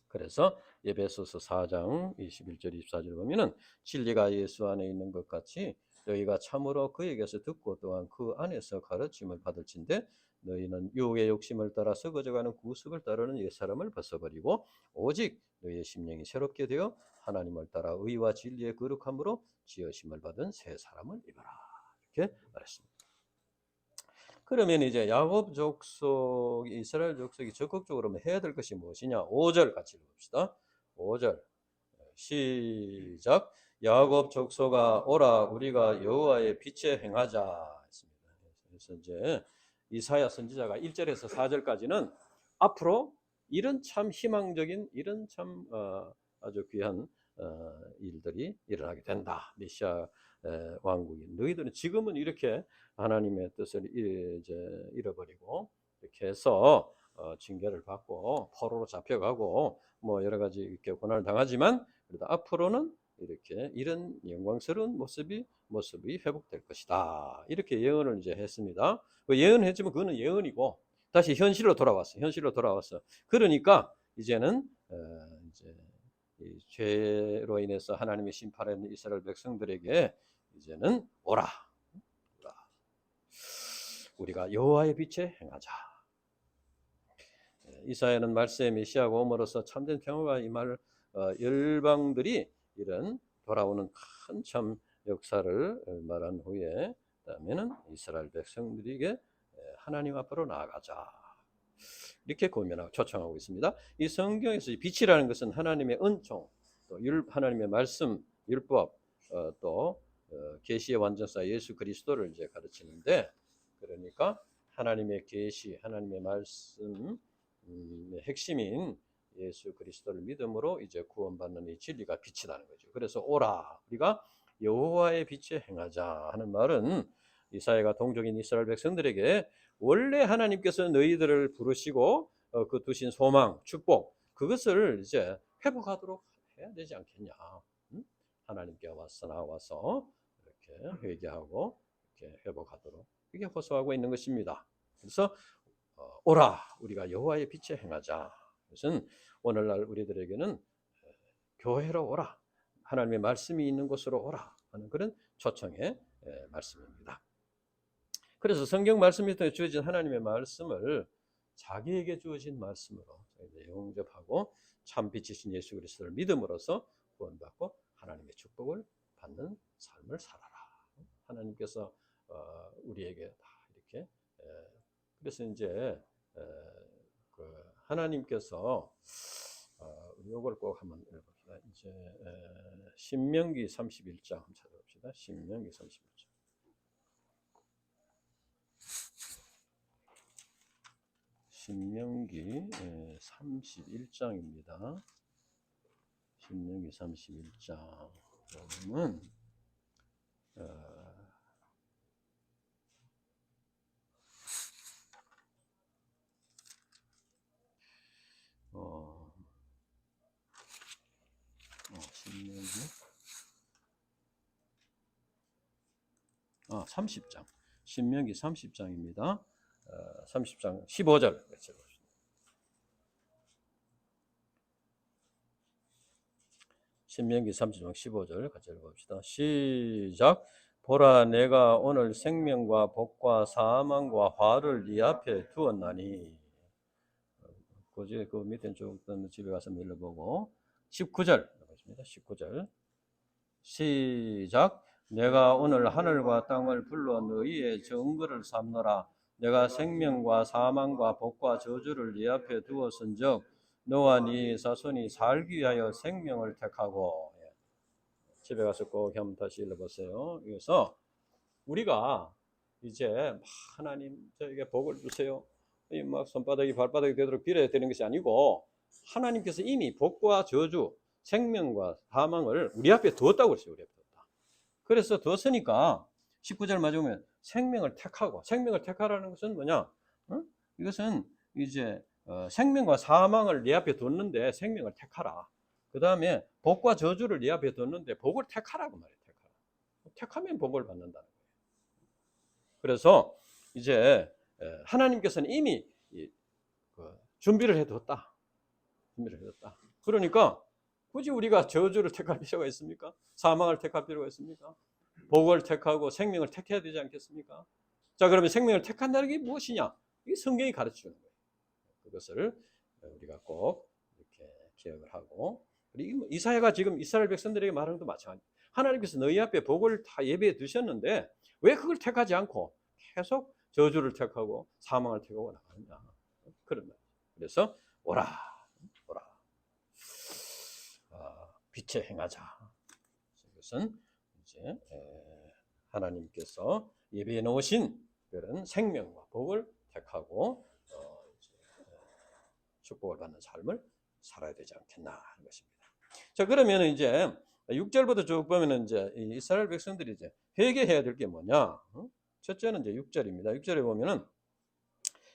그래서 에베소서 4장 21절 24절 보면은 진리가 예수 안에 있는 것 같이 너희가 참으로 그에게서 듣고 또한 그 안에서 가르침을 받을진대 너희는 유혹의 욕심을 따라 썩어져가는 구습을 따르는 옛사람을 벗어버리고 오직 너희의 심령이 새롭게 되어 하나님을 따라 의와 진리의 거룩함으로 지으심을 받은 새 사람을 입어라. 이렇게 말했습니다. 그러면 이제 야곱 족속, 이스라엘 족속이 적극적으로 해야 될 것이 무엇이냐? 5절 같이 읽읍시다. 5절 시작. 야곱 족속아 오라 우리가 여호와의 빛에 행하자 했습니다. 그래서 이제 이사야 선지자가 1절에서 4절까지는 앞으로 이런 참 희망적인 이런 참 아주 귀한 일들이 일어나게 된다. 메시아 왕국이 너희들은 지금은 이렇게 하나님의 뜻을 이제 잃어버리고 이렇게 해서 징계를 받고 포로로 잡혀가고 뭐 여러 가지 이렇게 고난을 당하지만 그래도 앞으로는 이렇게 이런 영광스러운 모습이 회복될 것이다. 이렇게 예언을 이제 했습니다. 그 예언했지만 그거는 예언이고 다시 현실로 돌아왔어. 그러니까 이제는 이제 이 죄로 인해서 하나님의 심판하는 이스라엘 백성들에게 이제는 오라. 우리가 여호와의 빛에 행하자. 이사야는 말세의 메시아가 옴으로써 참된 평화가 임할 열방들이 이런 돌아오는 큰 참 역사를 말한 후에 그다음에는 이스라엘 백성들에게 하나님 앞으로 나아가자 이렇게 권면하고 초청하고 있습니다. 이 성경에서 빛이라는 것은 하나님의 은총, 또 하나님의 말씀, 율법, 또 계시의 완전사 예수 그리스도를 이제 가르치는데, 그러니까 하나님의 계시, 하나님의 말씀 핵심인 예수 그리스도를 믿음으로 이제 구원받는 이 진리가 빛이라는 거죠. 그래서 오라, 우리가 여호와의 빛에 행하자 하는 말은 이사야가 동족인 이스라엘 백성들에게 원래 하나님께서 너희들을 부르시고 그 두신 소망, 축복, 그것을 이제 회복하도록 해야 되지 않겠냐. 하나님께 나와서 이렇게 회개하고 이렇게 회복하도록 이게 호소하고 있는 것입니다. 그래서 오라, 우리가 여호와의 빛에 행하자. 그것은 오늘날 우리들에게는 교회로 오라, 하나님의 말씀이 있는 곳으로 오라 하는 그런 초청의 말씀입니다. 그래서 성경 말씀에 주어진 하나님의 말씀을 자기에게 주어진 말씀으로 영접하고 참 빛이신 예수 그리스도를 믿음으로써 구원받고 하나님의 축복을 받는 삶을 살아라. 하나님께서 우리에게 다 이렇게 그래서 이제 하나님께서 이걸 꼭 한번 읽어봅시다. 이제 신명기 31장 한번 찾아봅시다. 신명기 31장. 신명기 31장입니다. 신명기 31장 보면 신명기 30장. 신명기 30장입니다. 30장 15절 같이 읽어봅시다. 신명기 30장 15절 같이 읽어봅시다. 시작. 보라, 내가 오늘 생명과 복과 사망과 화를 네 앞에 두었나니. 그 밑에 쭉 집에 가서 읽어보고 19절 읽어봅니다. 19절 시작. 내가 오늘 하늘과 땅을 불러 너희의 증거를 삼노라. 내가 생명과 사망과 복과 저주를 네 앞에 두었은즉 너와 네 자손이 살기 위하여 생명을 택하고. 집에 가서 꼭 한번 다시 읽어보세요. 그래서 우리가 이제 하나님 저에게 복을 주세요, 막 손바닥이 발바닥이 되도록 빌어야 되는 것이 아니고, 하나님께서 이미 복과 저주, 생명과 사망을 우리 앞에 두었다고 그랬어요. 우리 앞에 두었다. 그래서 두었으니까 19절 맞으면 생명을 택하고. 생명을 택하라는 것은 뭐냐? 이것은 이제 생명과 사망을 네 앞에 뒀는데 생명을 택하라. 그 다음에 복과 저주를 네 앞에 뒀는데 복을 택하라고 말해요. 택하면 복을 받는다는 거예요. 그래서 이제 하나님께서는 이미 준비를 해뒀다. 그러니까 굳이 우리가 저주를 택할 필요가 있습니까? 사망을 택할 필요가 있습니까? 복을 택하고 생명을 택해야 되지 않겠습니까? 자, 그러면 생명을 택한다는 게 무엇이냐? 이게 성경이 가르치는 거예요. 그것을 우리가 꼭 이렇게 기억을 하고, 그리고 이사야가 지금 이스라엘 백성들에게 말하는 것도 마찬가지. 하나님께서 너희 앞에 복을 다 예배해 두셨는데 왜 그걸 택하지 않고 계속 저주를 택하고 사망을 택하고 나가느냐? 그런 말. 그래서 오라. 빛에 행하자. 이것은 이제 하나님께서 예배해 놓으신 그런 생명과 복을 택하고 축복을 받는 삶을 살아야 되지 않겠나 하는 것입니다. 자, 그러면 이제 6절부터 쭉 보면은 이제 이스라엘 백성들이 이제 회개해야 될 게 뭐냐? 첫째는 이제 6절입니다. 6절에 보면은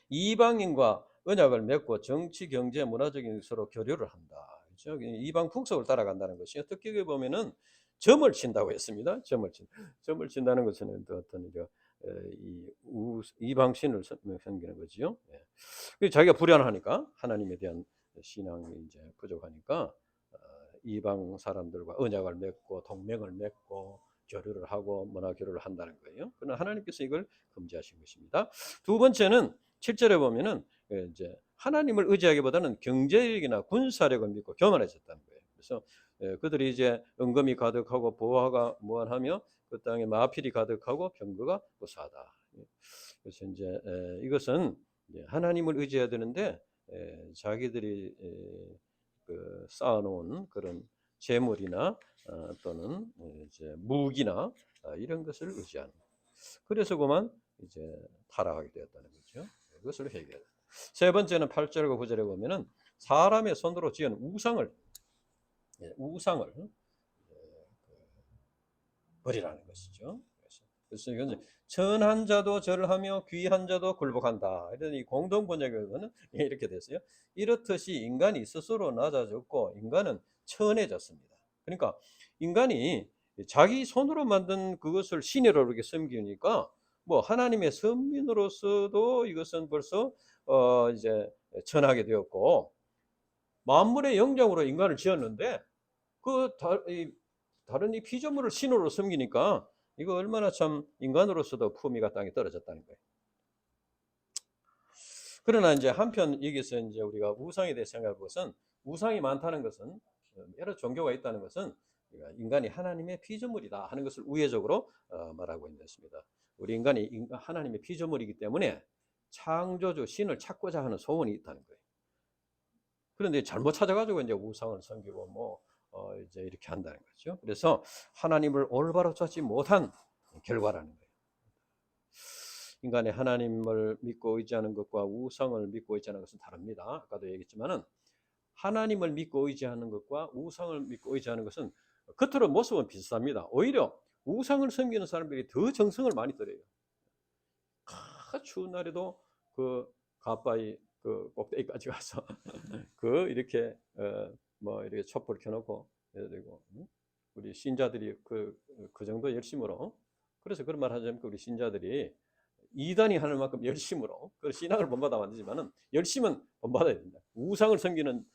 이방인과 언약을 맺고 정치, 경제, 문화적인 서로 교류를 한다. 그렇죠? 이방 풍속을 따라간다는 것이 어떻게 보면은 점을 친다고 했습니다. 점을 친다는 것은 어떤 이방 신을 섬기는 거지요. 자기가 불안하니까, 하나님에 대한 신앙이 이제 부족하니까 이방 사람들과 언약을 맺고 동맹을 맺고 교류를 하고 문화 교류를 한다는 거예요. 그러나 하나님께서 이걸 금지하신 것입니다. 두 번째는 7절에 보면은 이제 하나님을 의지하기보다는 경제력이나 군사력을 믿고 교만해졌다는 거예요. 그래서 그들이 이제 은금이 가득하고 보화가 무한하며 그 땅에 마필이 가득하고 병거가 무사하다. 그래서 이제 이것은 이제 하나님을 의지해야 되는데 자기들이 그 쌓아놓은 그런 재물이나 또는 이제 무기나 이런 것을 의지하는. 그래서 그만 이제 타락하게 되었다는 거죠. 그것을 해결해야 된다. 세 번째는 8절과 9절에 보면은 사람의 손으로 지은 우상을 버리라는 것이죠. 그래서 이건 천한 자도 절하며 귀한 자도 굴복한다. 이런 이 공동 번역에서는 이렇게 됐어요. 이렇듯이 인간이 스스로 낮아졌고 인간은 천해졌습니다. 그러니까 인간이 자기 손으로 만든 그것을 신이라고 이렇게 섬기니까 뭐 하나님의 선민으로서도 이것은 벌써 이제 천하게 되었고 만물의 영장으로 인간을 지었는데 그 다른 이 피조물을 신으로 섬기니까 이거 얼마나 참 인간으로서도 품위가 땅에 떨어졌다는 거예요. 그러나 이제 한편 여기서 이제 우리가 우상에 대해 생각해 보것은 우상이 많다는 것은 여러 종교가 있다는 것은 인간이 하나님의 피조물이다 하는 것을 우회적으로 말하고 있는 것입니다. 우리 인간이 하나님의 피조물이기 때문에 창조주 신을 찾고자 하는 소원이 있다는 거예요. 그런데 잘못 찾아가지고 이제 우상을 섬기고 뭐 이제 이렇게 한다는 거죠. 그래서 하나님을 올바로 찾지 못한 결과라는 거예요. 인간의 하나님을 믿고 의지하는 것과 우상을 믿고 의지하는 것은 다릅니다. 아까도 얘기했지만은 하나님을 믿고 의지하는 것과 우상을 믿고 의지하는 것은 겉으로 모습은 비슷합니다. 오히려 우상을 섬기는 사람들이 더 정성을 많이 들여요. 추운 날에도 그 가빠이 그 꼭대기까지 가서 그 이렇게 뭐 이렇게 촛불 켜놓고 그리고 우리 신자들이 그 정도 열심으로 그래서 그런 말 하자면 우리 신자들이 이단이 하는 만큼 열심으로 그 신앙을 본받아 만들지만은 열심은 본받아야 된다. 우상을 섬기는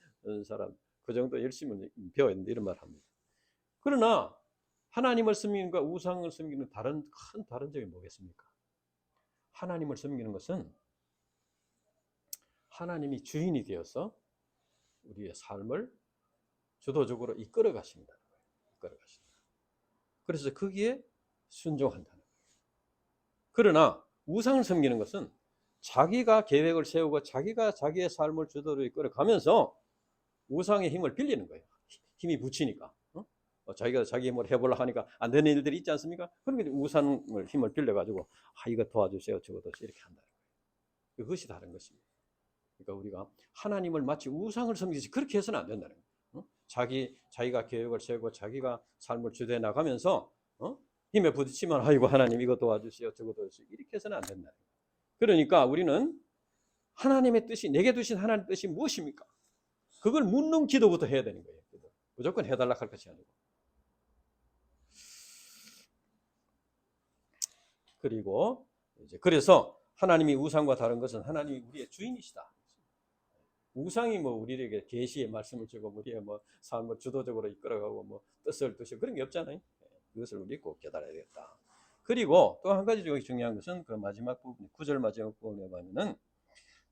사람 그 정도 열심은 배워야 된다 이런 말 합니다. 그러나 하나님을 섬기는 것과 우상을 섬기는 큰 다른 점이 뭐겠습니까? 하나님을 섬기는 것은 하나님이 주인이 되어서 우리의 삶을 주도적으로 이끌어 가신다. 이끌어 가신다. 그래서 거기에 순종한다는 거예요. 그러나 우상을 섬기는 것은 자기가 계획을 세우고 자기가 자기의 삶을 주도로 이끌어 가면서 우상의 힘을 빌리는 거예요. 힘이 붙이니까. 자기가 자기 힘으로 해보려고 하니까 안 되는 일들이 있지 않습니까? 그러니까 우상을 힘을 빌려가지고 이거 도와주세요. 저거 도와주세요. 이렇게 한다는 거예요. 그것이 다른 것입니다. 그러니까 우리가 하나님을 마치 우상을 섬기듯이 그렇게 해서는 안 된다는 거예요. 자기가 계획을 세우고 자기가 삶을 주도해 나가면서 힘에 부딪히면 아이고 하나님 이거 도와주세요. 저거 도와주세요. 이렇게 해서는 안 된다는 거예요. 그러니까 우리는 하나님의 뜻이 내게 두신 하나님의 뜻이 무엇입니까? 그걸 묻는 기도부터 해야 되는 거예요. 무조건 해달라 할 것이 아니고. 그리고 이제 그래서 하나님이 우상과 다른 것은 하나님이 우리의 주인이시다. 우상이 뭐 우리에게 계시의 말씀을 주고 우리의 뭐 삶을 주도적으로 이끌어가고 뭐 뜻을 두시고 그런 게 없잖아요. 그것을 우리 꼭 깨달아야 되겠다. 그리고 또 한 가지 중요한 것은 그 마지막 부분, 9절 마지막 부분에 보면은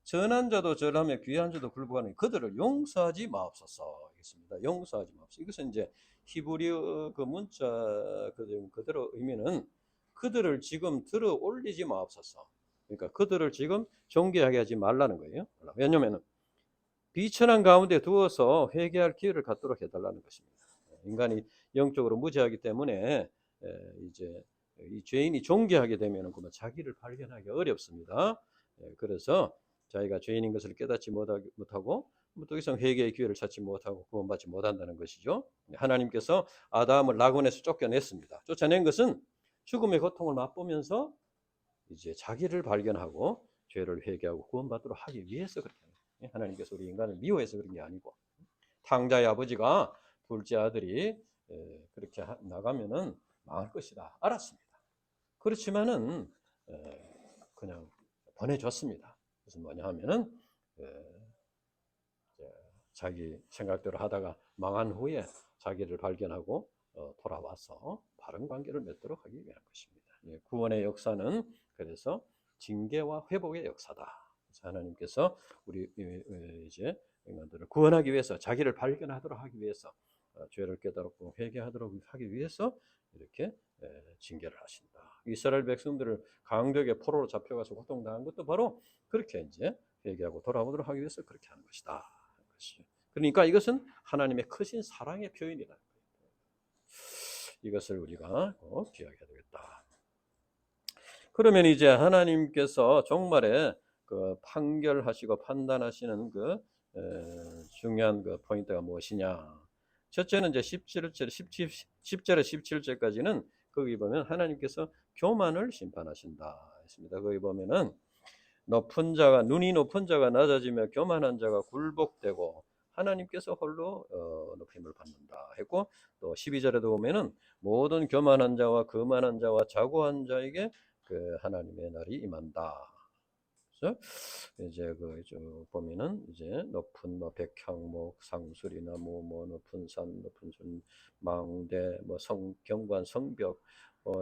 전한 자도 절하며 귀한 자도 굴복하는 그들을 용서하지 마옵소서. 있습니다. 용서하지 마옵소서. 이것은 이제 히브리어 그 문자 그대로 의미는 그들을 지금 들어 올리지 마옵소서. 그러니까 그들을 지금 존귀하게 하지 말라는 거예요. 왜냐면은 비천한 가운데 두어서 회개할 기회를 갖도록 해달라는 것입니다. 인간이 영적으로 무지하기 때문에 이제 이 죄인이 존귀하게 되면은 그만 자기를 발견하기 어렵습니다. 그래서 자기가 죄인인 것을 깨닫지 못하고 더 이상 회개의 기회를 찾지 못하고 구원받지 못한다는 것이죠. 하나님께서 아담을 낙원에서 쫓겨냈습니다. 쫓아낸 것은 죽음의 고통을 맛보면서 이제 자기를 발견하고 죄를 회개하고 구원받도록 하기 위해서 그렇게 하나님께서 우리 인간을 미워해서 그런 게 아니고 탕자의 아버지가 둘째 아들이 그렇게 나가면은 망할 것이다 알았습니다. 그렇지만은 그냥 보내줬습니다. 그래서 뭐냐 하면은 자기 생각대로 하다가 망한 후에 자기를 발견하고 돌아와서 바른 관계를 맺도록 하기 위한 것입니다. 구원의 역사는 그래서 징계와 회복의 역사다. 하나님께서 우리 이제 인간들을 구원하기 위해서 자기를 발견하도록 하기 위해서 죄를 깨달고 회개하도록 하기 위해서 이렇게 징계를 하신다. 이스라엘 백성들을 강력하게 포로로 잡혀가서 고통당한 것도 바로 그렇게 이제 회개하고 돌아오도록 하기 위해서 그렇게 하는 것이다. 그러니까 이것은 하나님의 크신 사랑의 표현이라는 거예요. 이것을 우리가 꼭 기억해야 되겠다. 그러면 이제 하나님께서 정말에 그 판결하시고 판단하시는 그 중요한 그 포인트가 무엇이냐? 첫째는 이제 10절에 17절까지는 거기 보면 하나님께서 교만을 심판하신다 했습니다. 거기 보면은 눈이 높은 자가 낮아지며 교만한 자가 굴복되고 하나님께서 홀로 높임을 받는다 했고, 또 12절에도 보면은 모든 교만한 자와 거만한 자와 자고한 자에게 그 하나님의 날이 임한다. 그래서 이제 보면은 이제 높은 뭐 백향목, 상수리나 뭐 높은 산, 높은 sun, 망대, 뭐 경관, 성벽,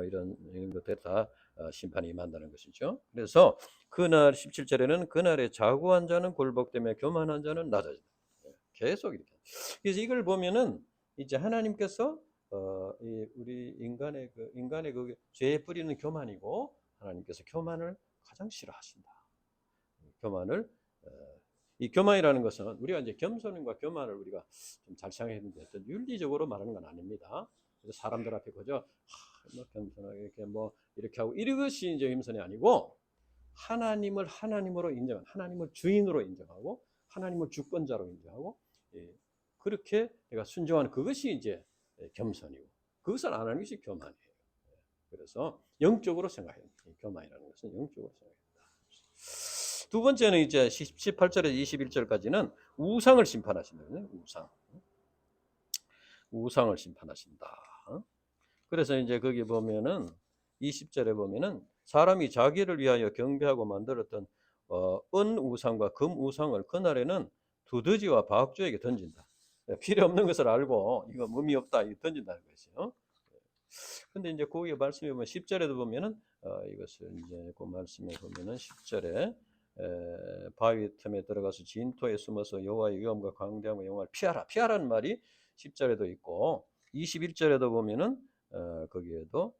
이런 것들 다 심판이 임한다는 것이죠. 그래서 그날 17절에는 그날에 자고한 자는 굴복되며 교만한 자는 낮아진다. 계속 이렇게. 그래서 이걸 보면은 이제 하나님께서 우리 인간의 그 죄에 뿌리는 교만이고, 하나님께서 교만을 가장 싫어하신다. 교만을 이 교만이라는 것은 우리가 이제 겸손과 교만을 우리가 좀 잘 생각했는데 윤리적으로 말하는 건 아닙니다. 그래서 사람들 앞에 그저 뭐 겸손하게 이렇게 하고 이것이 이제 겸손이 아니고, 하나님을 하나님으로 인정하는, 하나님을 주인으로 인정하고 하나님을 주권자로 인정하고, 그렇게 내가 순종하는 그것이 이제 겸손이고, 그것을 안 하는 것이 교만이에요. 그래서 영적으로 생각해야 돼요. 교만이라는 것은 영적으로 생각해야 된다. 두 번째는 이제 18절에서 21절까지는 우상을 심판하신다. 우상을 심판하신다. 그래서 이제 거기 보면은 20절에 보면은 사람이 자기를 위하여 경배하고 만들었던 은 우상과 금 우상을 그날에는 두더지와 박쥐에게 던진다. 필요 없는 것을 알고 이거 의미 없다 던진다는 것이요. 근데 이제 거기 말씀해 보면 10절에도 보면은 이것을 이제 그 말씀에 보면은 10절에 바위 틈에 들어가서 진토에 숨어서 여호와의 위엄과 광대함과 영광을 피하라는 말이 10절에도 있고, 21절에도 보면은 거기에도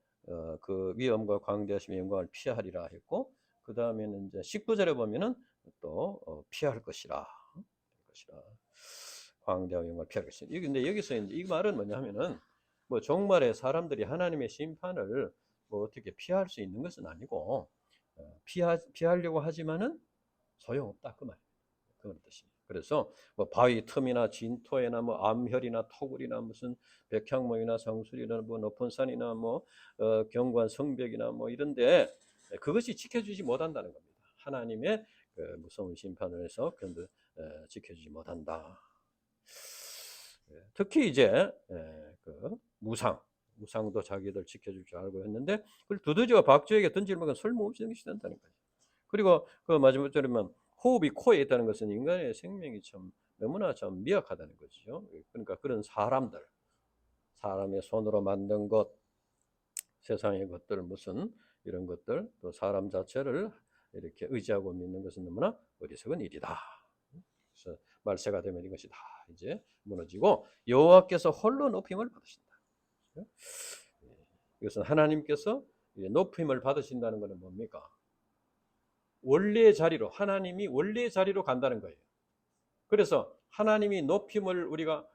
그 위엄과 광대하심의 영광을 피하리라 했고, 그 다음에는 이제 19절에 보면은 또 피할 것이라. 광대와 영광을 피할 것이라. 근데 여기서 이제 이 말은 뭐냐면은 뭐 종말에 사람들이 하나님의 심판을 뭐 어떻게 피할 수 있는 것은 아니고, 피하려고 하지만은 소용없다 그 말이에요. 그런 뜻이에요. 그래서 뭐 바위 틈이나 진토에나 뭐 암혈이나 토굴이나 무슨 백향목이나 상술이나 뭐 높은 산이나 뭐 경관 성벽이나 뭐 이런데 그것이 지켜주지 못한다는 겁니다. 하나님의 그 무서운 심판을 해서 그런데 지켜주지 못한다. 특히 이제 그 무상도 자기들 지켜줄 줄 알고 했는데 그걸 두더지와 박쥐에게 던질면 쓸모없이 된다는 거죠. 그리고 그 마지막 절에만 호흡이 코에 있다는 것은 인간의 생명이 참 너무나 참 미약하다는 것이죠. 그러니까 그런 사람의 손으로 만든 것, 세상의 것들, 무슨 이런 것들, 또 사람 자체를 이렇게 의지하고 믿는 것은 너무나 어리석은 일이다. 그래서 말세가 되면 이것이 다 이제 무너지고 여호와께서 홀로 높임을 받으신다. 이것은 하나님께서 높임을 받으신다는 것은 뭡니까? 원래의 자리로, 하나님이 원래의 자리로 간다는 거예요. 그래서 하나님이 높임을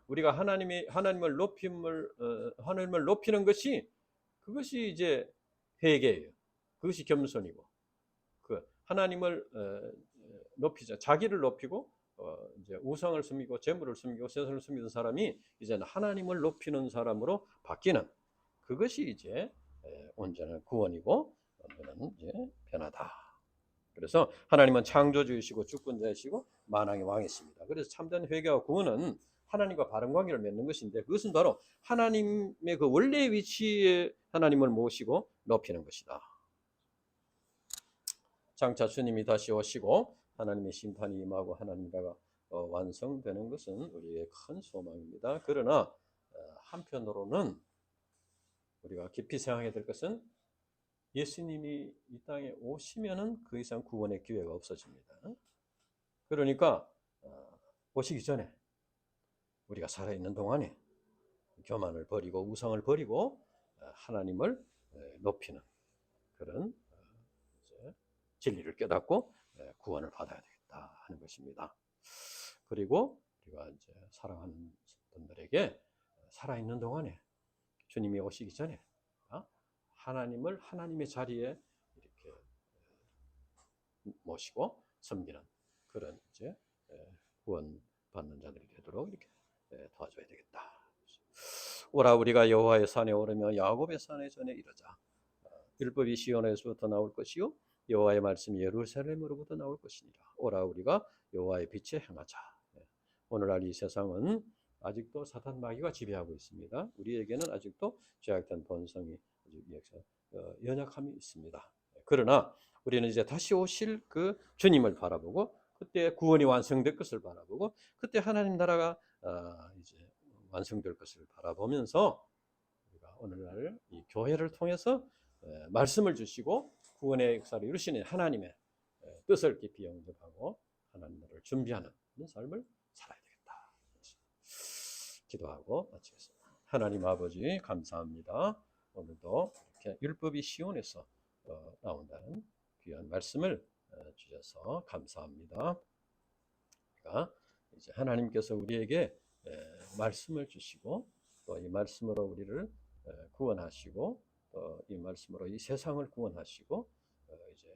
우리가 하나님을 높이는 것이, 그것이 이제 회개예요. 그것이 겸손이고, 그 하나님을 높이자, 자기를 높이고 이제 우상을 숨기고 재물을 숨기고 세상을 숨기던 사람이 이제는 하나님을 높이는 사람으로 바뀌는, 그것이 이제 온전한 구원이고 온전한 이제 변화다. 그래서 하나님은 창조주이시고 주권자이시고 만왕의 왕이십니다. 그래서 참된 회개와 구원은 하나님과 바른 관계를 맺는 것인데, 그것은 바로 하나님의 그 원래의 위치에 하나님을 모시고 높이는 것이다. 장차 주님이 다시 오시고 하나님의 심판이 임하고 하나님 나라가 완성되는 것은 우리의 큰 소망입니다. 그러나 한편으로는 우리가 깊이 생각해야 될 것은, 예수님이 이 땅에 오시면은 그 이상 구원의 기회가 없어집니다. 그러니까 오시기 전에 우리가 살아있는 동안에 교만을 버리고 우상을 버리고 하나님을 높이는 그런 이제 진리를 깨닫고 구원을 받아야 되겠다 하는 것입니다. 그리고 우리가 이제 사랑하는 분들에게 살아있는 동안에 주님이 오시기 전에 하나님을 하나님의 자리에 이렇게 모시고 섬기는 그런 이제 구원 받는 자들이 되도록 이렇게 도와줘야 되겠다. 오라 우리가 여호와의 산에 오르며 야곱의 산에 전에 이르자. 율법이 시온에서부터 나올 것이요 여호와의 말씀이 예루살렘으로부터 나올 것이니라. 오라 우리가 여호와의 빛에 행하자. 오늘날 이 세상은 아직도 사탄 마귀가 지배하고 있습니다. 우리에게는 아직도 죄악된 본성이 연약함이 있습니다. 그러나 우리는 이제 다시 오실 그 주님을 바라보고 그때 구원이 완성될 것을 바라보고 그때 하나님 나라가 이제 완성될 것을 바라보면서 우리가 오늘날 이 교회를 통해서 말씀을 주시고 구원의 역사를 이루시는 하나님의 뜻을 깊이 영접하고 하나님 나라를 준비하는 그런 삶을 살아야 되겠다. 기도하고 마치겠습니다. 하나님 아버지 감사합니다. 오늘도 이렇게 율법이 시온에서 나온다는 귀한 말씀을 주셔서 감사합니다. 그러니까 이제 하나님께서 우리에게 말씀을 주시고 또 이 말씀으로 우리를 구원하시고 또 이 말씀으로 이 세상을 구원하시고 이제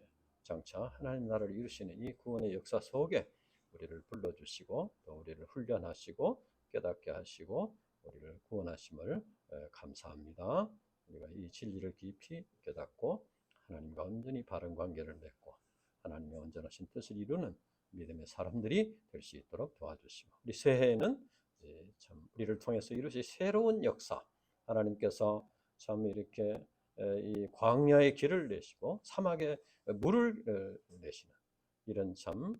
장차 하나님 나라를 이루시는 이 구원의 역사 속에 우리를 불러주시고 또 우리를 훈련하시고 깨닫게 하시고 우리를 구원하심을 감사합니다. 우리가 이 진리를 깊이 깨닫고 하나님과 온전히 바른 관계를 맺고 하나님의 온전하신 뜻을 이루는 믿음의 사람들이 될 수 있도록 도와주시고 우리 새해에는 참 우리를 통해서 이루실 새로운 역사 하나님께서 참 이렇게 이 광야의 길을 내시고 사막에 물을 내시는 이런 참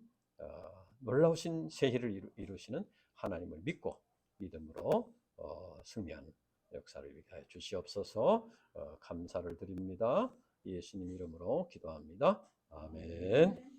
놀라우신 새해를 이루시는 하나님을 믿고 믿음으로 승리하는 역사를 이루게 해 주시옵소서. 감사를 드립니다. 예수님 이름으로 기도합니다. 아멘.